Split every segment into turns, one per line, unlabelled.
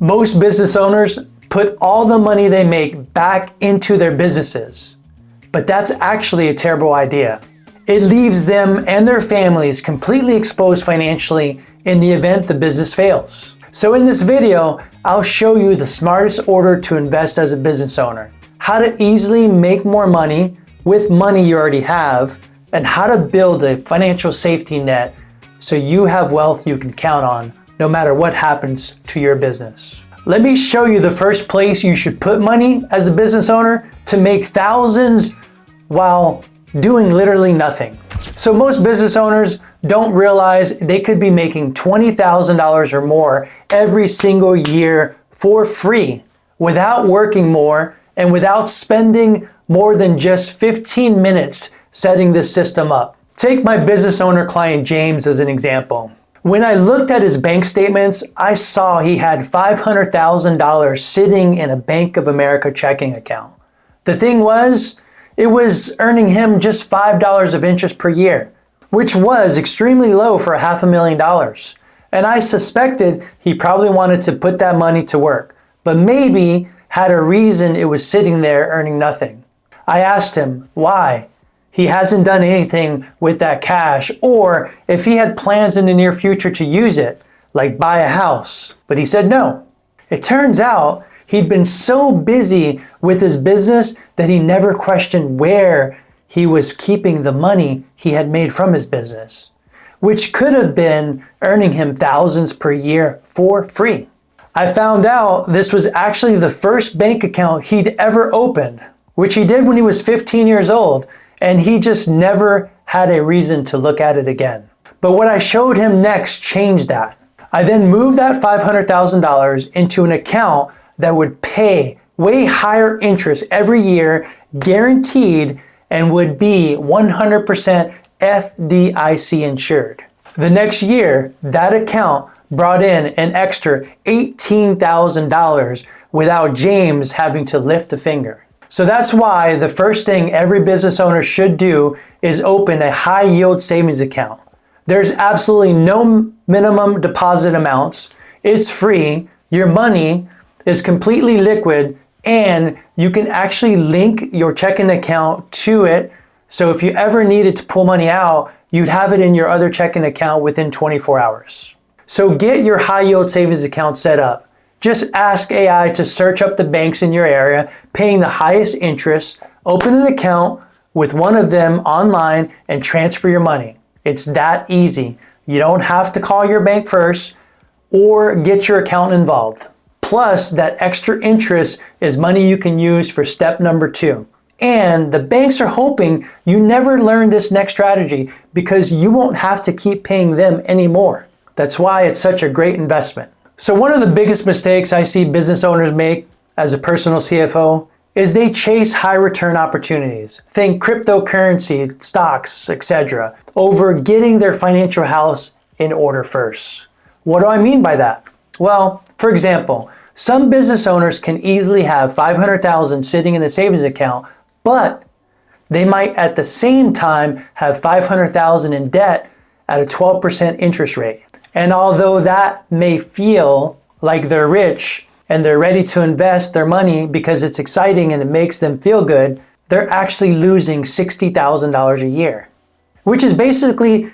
Most business owners put all the money they make back into their businesses, but that's actually a terrible idea. It leaves them and their families completely exposed financially in the event the business fails. So in this video, I'll show you the smartest order to invest as a business owner, how to easily make more money with money you already have, and how to build a financial safety net so you have wealth you can count on no matter what happens to your business. Let me show you the first place you should put money as a business owner to make thousands while doing literally nothing. So most business owners don't realize they could be making $20,000 or more every single year for free without working more and without spending more than just 15 minutes setting this system up. Take my business owner client James as an example. When I looked at his bank statements, I saw he had $500,000 sitting in a Bank of America checking account. The thing was, it was earning him just $5 of interest per year, which was extremely low for $500,000. And I suspected he probably wanted to put that money to work, but maybe had a reason it was sitting there earning nothing. I asked him why he hasn't done anything with that cash, or if he had plans in the near future to use it, like buy a house, but he said no. It turns out he'd been so busy with his business that he never questioned where he was keeping the money he had made from his business, which could have been earning him thousands per year for free. I found out this was actually the first bank account he'd ever opened, which he did when he was 15 years old, and he just never had a reason to look at it again. But what I showed him next changed that. I then moved that $500,000 into an account that would pay way higher interest every year, guaranteed, and would be 100% FDIC insured. The next year, that account brought in an extra $18,000 without James having to lift a finger. So that's why the first thing every business owner should do is open a high yield savings account. There's absolutely no minimum deposit amounts. It's free. Your money is completely liquid, and you can actually link your checking account to it. So if you ever needed to pull money out, you'd have it in your other checking account within 24 hours. So get your high yield savings account set up. Just ask AI to search up the banks in your area paying the highest interest, open an account with one of them online, and transfer your money. It's that easy. You don't have to call your bank first or get your accountant involved. Plus, that extra interest is money you can use for step number 2. And the banks are hoping you never learn this next strategy because you won't have to keep paying them anymore. That's why it's such a great investment. So one of the biggest mistakes I see business owners make as a personal CFO is they chase high return opportunities. Think cryptocurrency, stocks, etc., over getting their financial house in order first. What do I mean by that? Well, for example, some business owners can easily have $500,000 sitting in a savings account, but they might at the same time have $500,000 in debt at a 12% interest rate. And although that may feel like they're rich and they're ready to invest their money because it's exciting and it makes them feel good, they're actually losing $60,000 a year, which is basically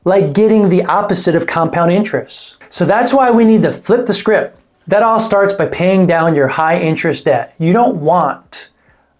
like getting the opposite of compound interest. So that's why we need to flip the script. That all starts by paying down your high interest debt. You don't want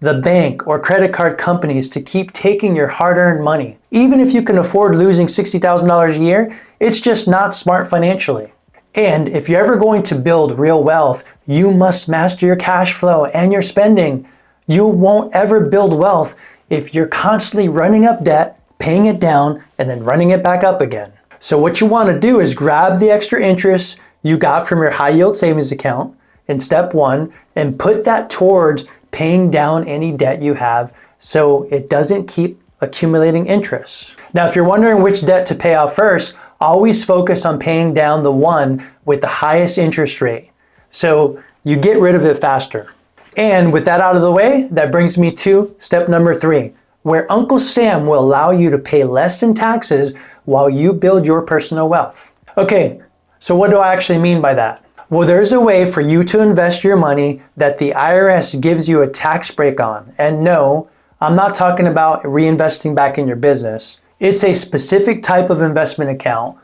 the bank or credit card companies to keep taking your hard-earned money. Even if you can afford losing $60,000 a year, it's just not smart financially. And if you're ever going to build real wealth, you must master your cash flow and your spending. You won't ever build wealth if you're constantly running up debt, paying it down, and then running it back up again. So what you want to do is grab the extra interest you got from your high yield savings account in step 1 and put that towards paying down any debt you have so it doesn't keep accumulating interest. Now, if you're wondering which debt to pay off first, always focus on paying down the one with the highest interest rate so you get rid of it faster. And with that out of the way, that brings me to step number 3, where Uncle Sam will allow you to pay less in taxes while you build your personal wealth. Okay, so what do I actually mean by that? Well, there's a way for you to invest your money that the IRS gives you a tax break on. And no, I'm not talking about reinvesting back in your business. It's a specific type of investment account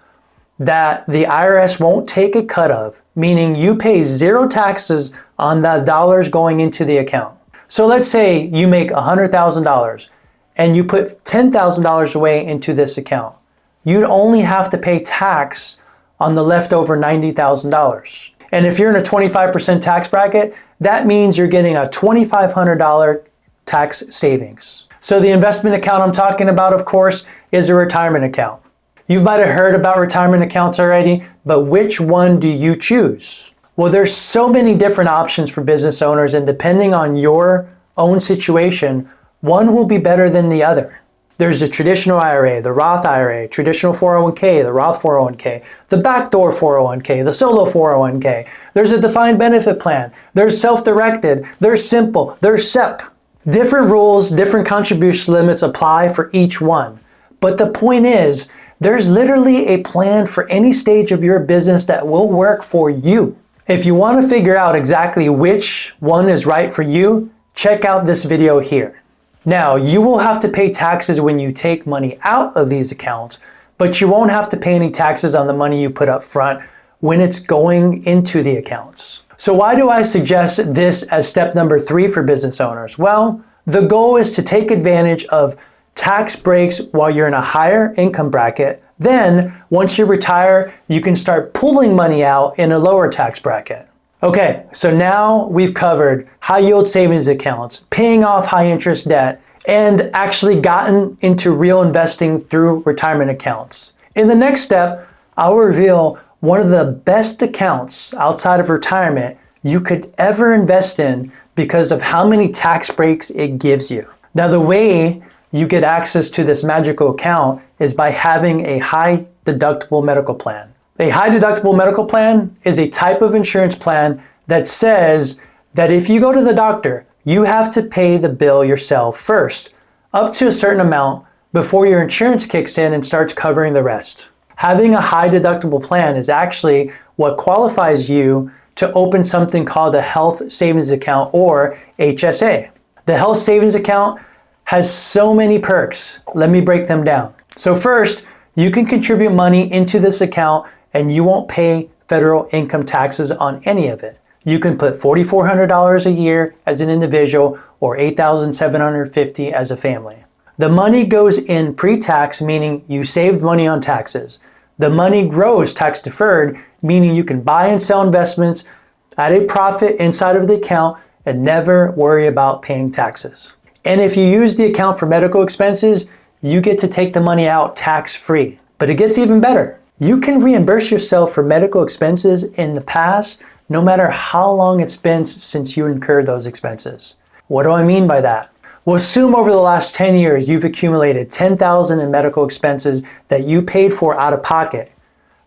that the IRS won't take a cut of, meaning you pay zero taxes on the dollars going into the account. So let's say you make $100,000 and you put $10,000 away into this account. You'd only have to pay tax on the leftover $90,000. And if you're in a 25% tax bracket, that means you're getting a $2,500 tax savings. So the investment account I'm talking about, of course, is a retirement account. You might have heard about retirement accounts already, but which one do you choose? Well, there's so many different options for business owners, and depending on your own situation, one will be better than the other. There's the traditional IRA, the Roth IRA, traditional 401k, the Roth 401k, the backdoor 401k, the solo 401k. There's a defined benefit plan. There's self-directed. There's simple. There's SEP. Different rules, different contribution limits apply for each one. But the point is, there's literally a plan for any stage of your business that will work for you. If you want to figure out exactly which one is right for you, check out this video here. Now, you will have to pay taxes when you take money out of these accounts, but you won't have to pay any taxes on the money you put up front when it's going into the accounts. So why do I suggest this as step number 3 for business owners? Well, the goal is to take advantage of tax breaks while you're in a higher income bracket. Then, once you retire, you can start pulling money out in a lower tax bracket. Okay, so now we've covered high yield savings accounts, paying off high interest debt, and actually gotten into real investing through retirement accounts. In the next step, I'll reveal one of the best accounts outside of retirement you could ever invest in because of how many tax breaks it gives you. Now, the way you get access to this magical account is by having a high deductible medical plan. A high deductible medical plan is a type of insurance plan that says that if you go to the doctor, you have to pay the bill yourself first, up to a certain amount, before your insurance kicks in and starts covering the rest. Having a high deductible plan is actually what qualifies you to open something called a health savings account, or HSA. The health savings account has so many perks. Let me break them down. So first, you can contribute money into this account and you won't pay federal income taxes on any of it. You can put $4,400 a year as an individual or $8,750 as a family. The money goes in pre-tax, meaning you saved money on taxes. The money grows tax deferred, meaning you can buy and sell investments at a profit inside of the account and never worry about paying taxes. And if you use the account for medical expenses, you get to take the money out tax-free. But it gets even better. You can reimburse yourself for medical expenses in the past, no matter how long it's been since you incurred those expenses. What do I mean by that? Well, assume over the last 10 years you've accumulated $10,000 in medical expenses that you paid for out of pocket.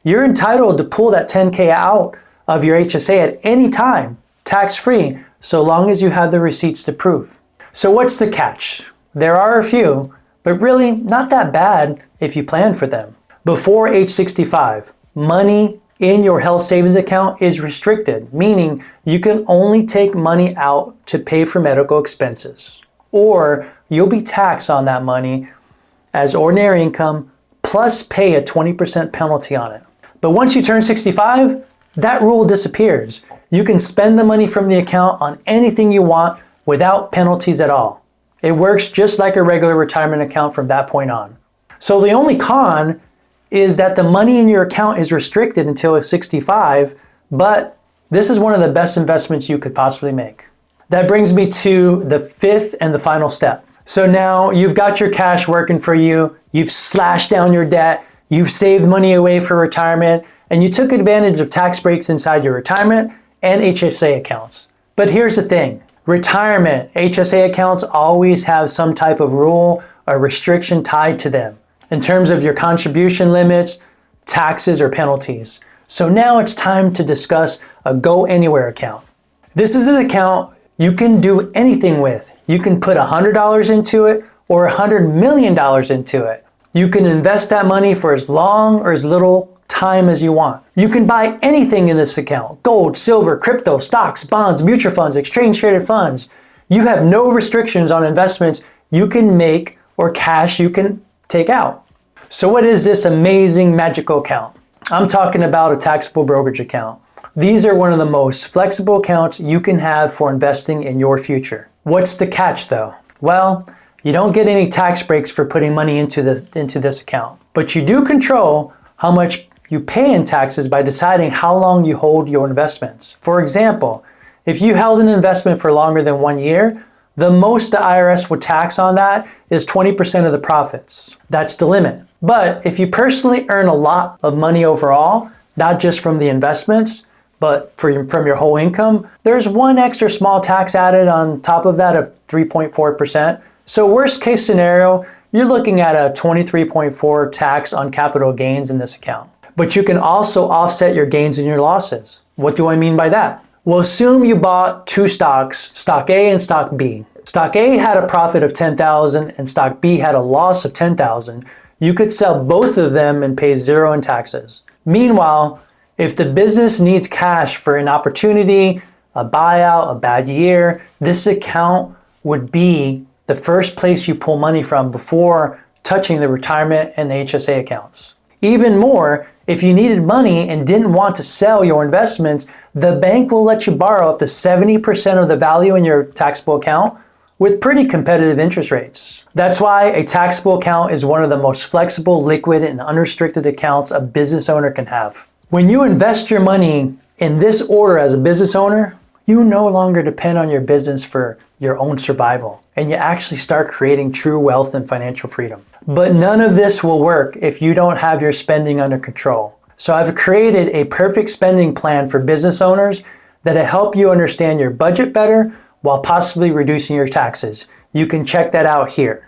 You're entitled to pull that $10K out of your HSA at any time, tax-free, so long as you have the receipts to prove. So what's the catch? There are a few, but really not that bad if you plan for them. Before age 65, money in your health savings account is restricted, meaning you can only take money out to pay for medical expenses, or you'll be taxed on that money as ordinary income plus pay a 20% penalty on it. But once you turn 65, that rule disappears. You can spend the money from the account on anything you want without penalties at all. It works just like a regular retirement account from that point on. So the only con is that the money in your account is restricted until 65, but this is one of the best investments you could possibly make. That brings me to the 5th and the final step. So now you've got your cash working for you, you've slashed down your debt, you've saved money away for retirement, and you took advantage of tax breaks inside your retirement and HSA accounts. But here's the thing. Retirement HSA accounts always have some type of rule or restriction tied to them in terms of your contribution limits, taxes, or penalties. So now it's time to discuss a Go Anywhere account. This is an account you can do anything with. You can put $100 into it or $100 million into it. You can invest that money for as long or as little time as you want. You can buy anything in this account: gold, silver, crypto, stocks, bonds, mutual funds, exchange traded funds. You have no restrictions on investments you can make or cash you can take out. So what is this amazing magical account? I'm talking about a taxable brokerage account. These are one of the most flexible accounts you can have for investing in your future. What's the catch though? Well, you don't get any tax breaks for putting money into this account, but you do control how much you pay in taxes by deciding how long you hold your investments. For example, if you held an investment for longer than 1 year, the most the IRS would tax on that is 20% of the profits. That's the limit. But if you personally earn a lot of money overall, not just from the investments, but from your whole income, there's one extra small tax added on top of that of 3.4%. So worst case scenario, you're looking at a 23.4 tax on capital gains in this account. But you can also offset your gains and your losses. What do I mean by that? Well, assume you bought two stocks, stock A and stock B. Stock A had a profit of $10,000 and stock B had a loss of $10,000. You could sell both of them and pay zero in taxes. Meanwhile, if the business needs cash for an opportunity, a buyout, a bad year, this account would be the first place you pull money from before touching the retirement and the HSA accounts. Even more, if you needed money and didn't want to sell your investments, the bank will let you borrow up to 70% of the value in your taxable account with pretty competitive interest rates. That's why a taxable account is one of the most flexible, liquid, and unrestricted accounts a business owner can have. When you invest your money in this order as a business owner, you no longer depend on your business for your own survival, and you actually start creating true wealth and financial freedom. But none of this will work if you don't have your spending under control. So I've created a perfect spending plan for business owners that'll help you understand your budget better while possibly reducing your taxes. You can check that out here.